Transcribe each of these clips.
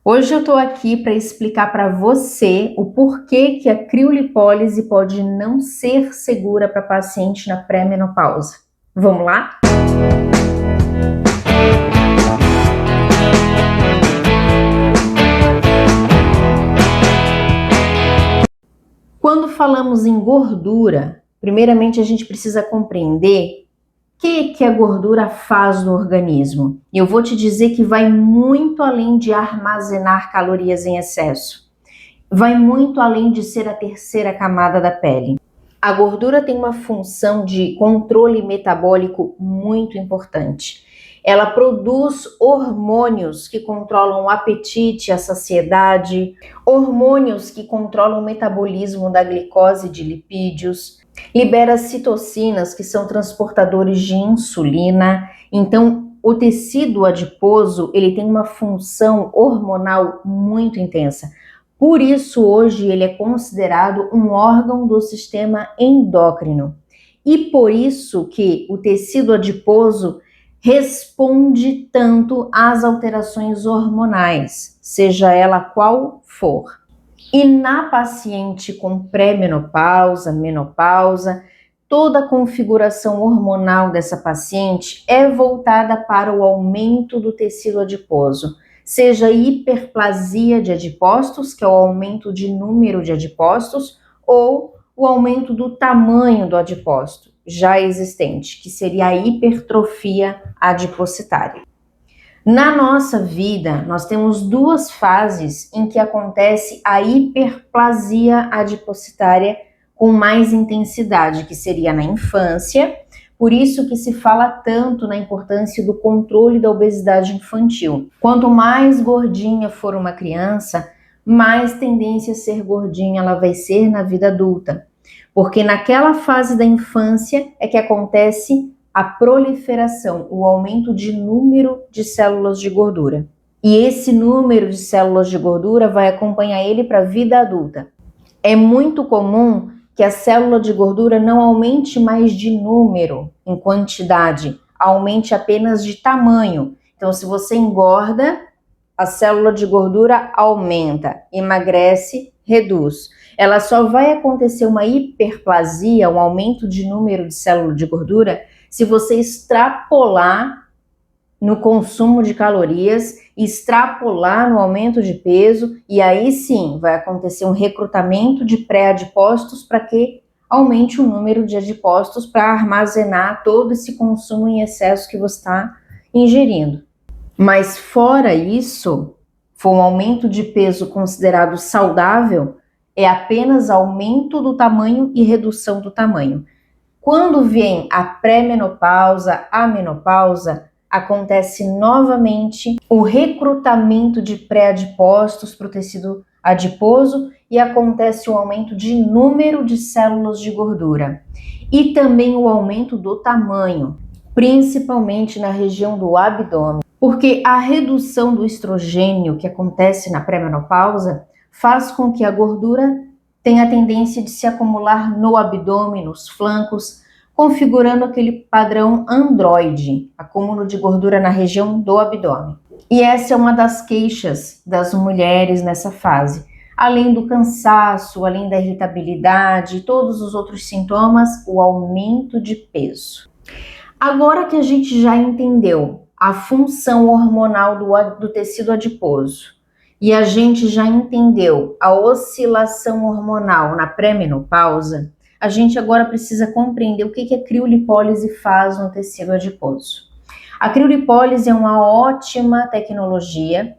Hoje eu estou aqui para explicar para você o porquê que a criolipólise pode não ser segura para paciente na pré-menopausa. Vamos lá? Quando falamos em gordura, primeiramente a gente precisa compreender o que a gordura faz no organismo. E eu vou te dizer que vai muito além de armazenar calorias em excesso. Vai muito além de ser a terceira camada da pele. A gordura tem uma função de controle metabólico muito importante. Ela produz hormônios que controlam o apetite, a saciedade, hormônios que controlam o metabolismo da glicose e de lipídios, libera citocinas, que são transportadores de insulina. Então, o tecido adiposo, ele tem uma função hormonal muito intensa. Por isso, hoje, ele é considerado um órgão do sistema endócrino. E por isso que o tecido adiposo responde tanto às alterações hormonais, seja ela qual for. E na paciente com pré-menopausa, menopausa, toda a configuração hormonal dessa paciente é voltada para o aumento do tecido adiposo, seja hiperplasia de adipócitos, que é o aumento de número de adipócitos, ou o aumento do tamanho do adipócito já existente, que seria a hipertrofia adipocitária. Na nossa vida, nós temos duas fases em que acontece a hiperplasia adipocitária com mais intensidade, que seria na infância. Por isso que se fala tanto na importância do controle da obesidade infantil. Quanto mais gordinha for uma criança, mais tendência a ser gordinha ela vai ser na vida adulta. Porque naquela fase da infância é que acontece a proliferação, o aumento de número de células de gordura. E esse número de células de gordura vai acompanhar ele para a vida adulta. É muito comum que a célula de gordura não aumente mais de número, em quantidade, aumente apenas de tamanho. Então, se você engorda, a célula de gordura aumenta, emagrece, reduz. Ela só vai acontecer uma hiperplasia, um aumento de número de célula de gordura, se você extrapolar no consumo de calorias, extrapolar no aumento de peso, e aí sim vai acontecer um recrutamento de pré-adipócitos para que aumente o número de adipócitos para armazenar todo esse consumo em excesso que você está ingerindo. Mas fora isso, for um aumento de peso considerado saudável, é apenas aumento do tamanho e redução do tamanho. Quando vem a pré-menopausa, a menopausa, acontece novamente o recrutamento de pré-adipócitos para o tecido adiposo e acontece o aumento de número de células de gordura. E também o aumento do tamanho, principalmente na região do abdômen. Porque a redução do estrogênio que acontece na pré-menopausa faz com que a gordura tenha a tendência de se acumular no abdômen, nos flancos, configurando aquele padrão androide, acúmulo de gordura na região do abdômen. E essa é uma das queixas das mulheres nessa fase. Além do cansaço, além da irritabilidade, todos os outros sintomas, o aumento de peso. Agora que a gente já entendeu a função hormonal do tecido adiposo e a gente já entendeu a oscilação hormonal na pré-menopausa, a gente agora precisa compreender o que a criolipólise faz no tecido adiposo. A criolipólise é uma ótima tecnologia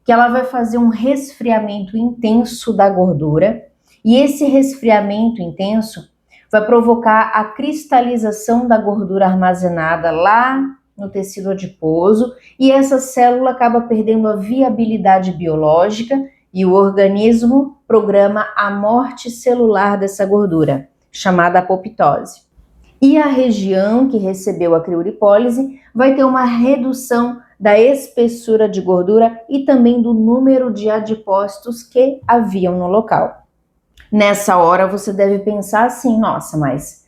que ela vai fazer um resfriamento intenso da gordura, e esse resfriamento intenso vai provocar a cristalização da gordura armazenada lá no tecido adiposo, e essa célula acaba perdendo a viabilidade biológica e o organismo programa a morte celular dessa gordura, chamada apoptose. E a região que recebeu a criolipólise vai ter uma redução da espessura de gordura e também do número de adipócitos que haviam no local. Nessa hora você deve pensar assim, nossa, mas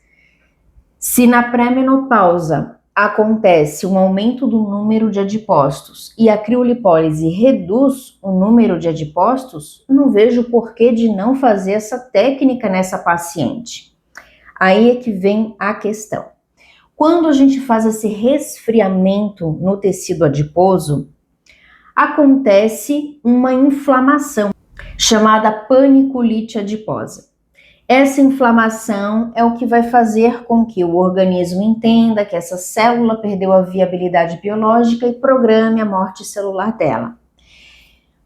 se na pré-menopausa acontece um aumento do número de adipócitos e a criolipólise reduz o número de adipócitos, não vejo porquê de não fazer essa técnica nessa paciente. Aí é que vem a questão. Quando a gente faz esse resfriamento no tecido adiposo, acontece uma inflamação chamada paniculite adiposa. Essa inflamação é o que vai fazer com que o organismo entenda que essa célula perdeu a viabilidade biológica e programe a morte celular dela.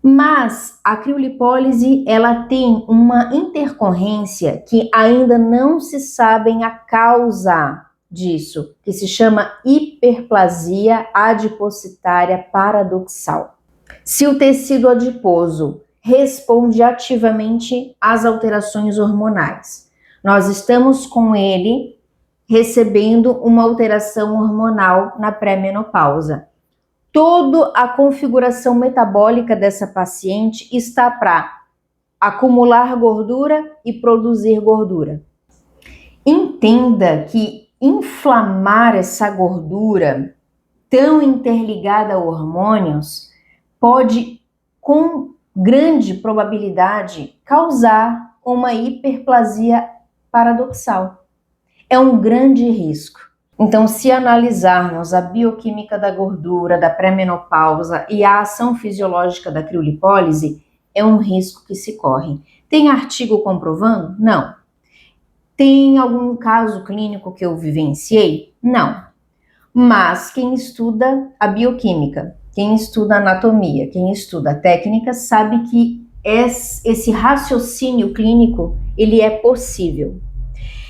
Mas a criolipólise, ela tem uma intercorrência que ainda não se sabem a causa disso, que se chama hiperplasia adipocitária paradoxal. Se o tecido adiposo responde ativamente às alterações hormonais, nós estamos com ele recebendo uma alteração hormonal na pré-menopausa. Toda a configuração metabólica dessa paciente está para acumular gordura e produzir gordura. Entenda que inflamar essa gordura tão interligada a hormônios pode, com grande probabilidade, causar uma hiperplasia paradoxal. É um grande risco. Então, se analisarmos a bioquímica da gordura, da pré-menopausa e a ação fisiológica da criolipólise, é um risco que se corre. Tem artigo comprovando? Não. Tem algum caso clínico que eu vivenciei? Não. Mas quem estuda a bioquímica, quem estuda a anatomia, quem estuda a técnica, sabe que esse raciocínio clínico, ele é possível.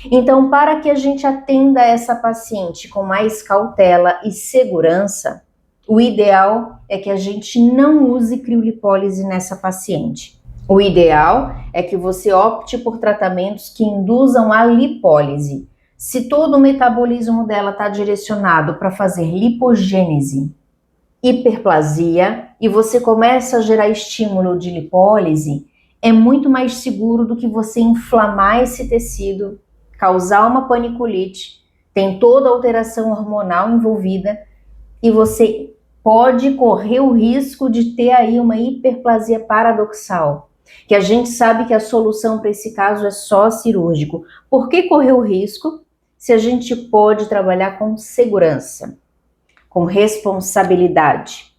Então, para que a gente atenda essa paciente com mais cautela e segurança, o ideal é que a gente não use criolipólise nessa paciente. O ideal é que você opte por tratamentos que induzam a lipólise. Se todo o metabolismo dela está direcionado para fazer lipogênese, hiperplasia, e você começa a gerar estímulo de lipólise, é muito mais seguro do que você inflamar esse tecido, causar uma paniculite, tem toda a alteração hormonal envolvida e você pode correr o risco de ter aí uma hiperplasia paradoxal, que a gente sabe que a solução para esse caso é só cirúrgico. Por que correr o risco se a gente pode trabalhar com segurança, com responsabilidade?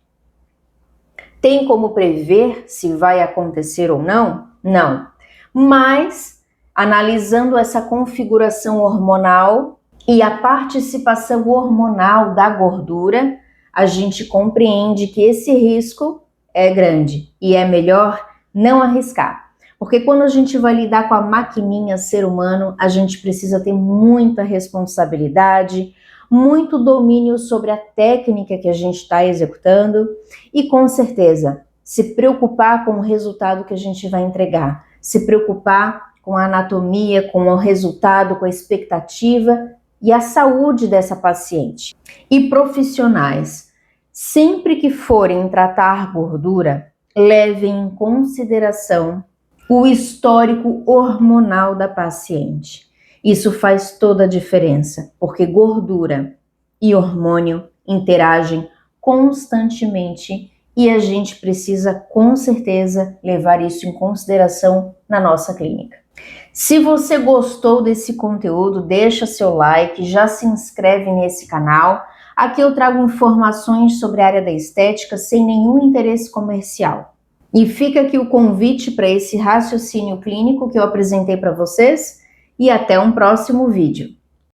Tem como prever se vai acontecer ou não? Não. Mas analisando essa configuração hormonal e a participação hormonal da gordura, a gente compreende que esse risco é grande e é melhor não arriscar. Porque quando a gente vai lidar com a maquininha ser humano, a gente precisa ter muita responsabilidade, muito domínio sobre a técnica que a gente está executando e, com certeza, se preocupar com o resultado que a gente vai entregar, se preocupar com a anatomia, com o resultado, com a expectativa e a saúde dessa paciente. E profissionais, sempre que forem tratar gordura, levem em consideração o histórico hormonal da paciente. Isso faz toda a diferença, porque gordura e hormônio interagem constantemente e a gente precisa, com certeza, levar isso em consideração na nossa clínica. Se você gostou desse conteúdo, deixa seu like, já se inscreve nesse canal. Aqui eu trago informações sobre a área da estética sem nenhum interesse comercial. E fica aqui o convite para esse raciocínio clínico que eu apresentei para vocês e até um próximo vídeo.